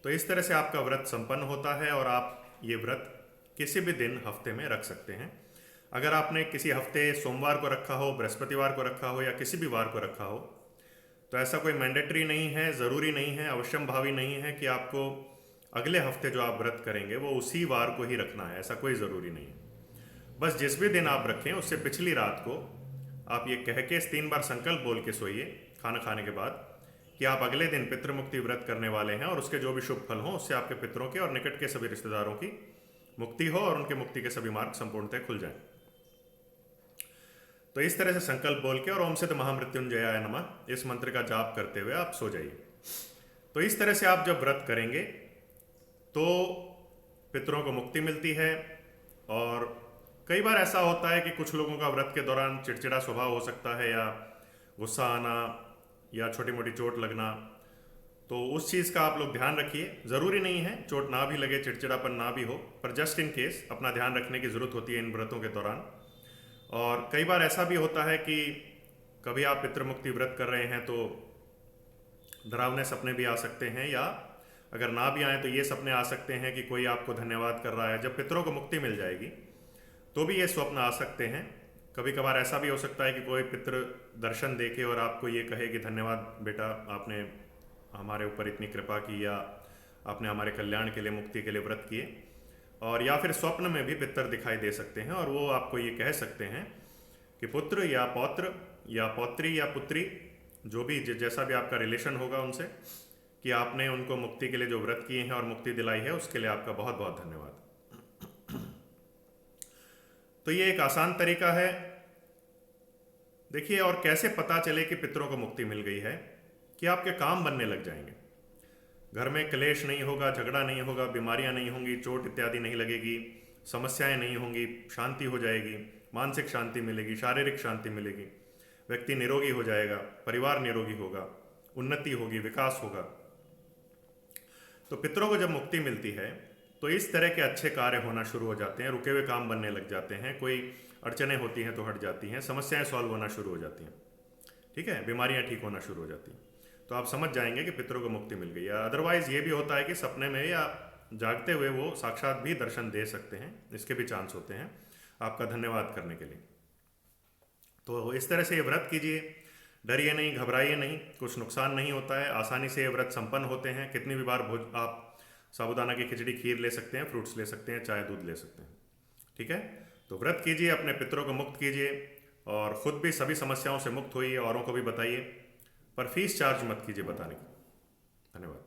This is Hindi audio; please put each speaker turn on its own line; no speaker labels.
तो इस तरह से आपका व्रत संपन्न होता है और आप ये व्रत किसी भी दिन हफ्ते में रख सकते हैं। अगर आपने किसी हफ्ते सोमवार को रखा हो, बृहस्पतिवार को रखा हो या किसी भी वार को रखा हो, तो ऐसा कोई मैंडेटरी नहीं है, ज़रूरी नहीं है, अवश्यम भावी नहीं है कि आपको अगले हफ्ते जो आप व्रत करेंगे वो उसी वार को ही रखना है। ऐसा कोई ज़रूरी नहीं है। बस जिस भी दिन आप रखें उससे पिछली रात को आप ये कह के 3 बार संकल्प बोल के सोइए खाना खाने के बाद कि आप अगले दिन पितृमुक्ति व्रत करने वाले हैं और उसके जो भी शुभ फल हों उससे आपके पितरों के और निकट के सभी रिश्तेदारों की मुक्ति हो और उनके मुक्ति के सभी मार्ग संपूर्णतः खुल जाएं। तो इस तरह से संकल्प बोल के और ओम सिद्ध महामृत्युंजयाय नमः इस मंत्र का जाप करते हुए आप सो जाइए। तो इस तरह से आप जब व्रत करेंगे तो पितरों को मुक्ति मिलती है। और कई बार ऐसा होता है कि कुछ लोगों का व्रत के दौरान चिड़चिड़ा स्वभाव हो सकता है या गुस्सा आना या छोटी मोटी चोट लगना, तो उस चीज़ का आप लोग ध्यान रखिए। ज़रूरी नहीं है चोट ना भी लगे, चिड़चिड़ापन ना भी हो, पर जस्ट इन केस अपना ध्यान रखने की ज़रूरत होती है इन व्रतों के दौरान। और कई बार ऐसा भी होता है कि कभी आप पितृमुक्ति व्रत कर रहे हैं तो डरावने सपने भी आ सकते हैं, या अगर ना भी आए तो ये सपने आ सकते हैं कि कोई आपको धन्यवाद कर रहा है। जब पितरों को मुक्ति मिल जाएगी तो भी ये स्वप्न आ सकते हैं। कभी कभार ऐसा भी हो सकता है कि कोई पितृ दर्शन देके और आपको ये कहे कि धन्यवाद बेटा, आपने हमारे ऊपर इतनी कृपा की या आपने हमारे कल्याण के लिए, मुक्ति के लिए व्रत किए। और या फिर स्वप्न में भी पितर दिखाई दे सकते हैं और वो आपको ये कह सकते हैं कि पुत्र या पौत्र या पौत्री या पुत्री, जो भी जैसा भी आपका रिलेशन होगा उनसे, कि आपने उनको मुक्ति के लिए जो व्रत किए हैं और मुक्ति दिलाई है उसके लिए आपका बहुत बहुत धन्यवाद। तो ये एक आसान तरीका है। देखिए, और कैसे पता चले कि पितरों को मुक्ति मिल गई है, कि आपके काम बनने लग जाएंगे, घर में क्लेश नहीं होगा, झगड़ा नहीं होगा, बीमारियां नहीं होंगी, चोट इत्यादि नहीं लगेगी, समस्याएं नहीं होंगी, शांति हो जाएगी, मानसिक शांति मिलेगी, शारीरिक शांति मिलेगी, व्यक्ति निरोगी हो जाएगा, परिवार निरोगी होगा, उन्नति होगी, विकास होगा। तो पितरों को जब मुक्ति मिलती है तो इस तरह के अच्छे कार्य होना शुरू हो जाते हैं, रुके हुए काम बनने लग जाते हैं, कोई अड़चने होती हैं तो हट जाती हैं, समस्याएं सॉल्व होना शुरू हो जाती हैं, ठीक है, बीमारियां ठीक होना शुरू हो जाती हैं। तो आप समझ जाएंगे कि पितरों को मुक्ति मिल गई है। अदरवाइज ये भी होता है कि सपने में या जागते हुए वो साक्षात भी दर्शन दे सकते हैं, इसके भी चांस होते हैं आपका धन्यवाद करने के लिए। तो इस तरह से ये व्रत कीजिए, डरिए नहीं, घबराइए नहीं, कुछ नुकसान नहीं होता है, आसानी से ये व्रत संपन्न होते हैं। कितनी भी बार भोज आप साबूदाना की खिचड़ी, खीर ले सकते हैं, फ्रूट्स ले सकते हैं, चाय दूध ले सकते हैं, ठीक है। तो व्रत कीजिए, अपने पितरों को मुक्त कीजिए और खुद भी सभी समस्याओं से मुक्त होइए, औरों को भी बताइए, पर फीस चार्ज मत कीजिए बताने की। धन्यवाद।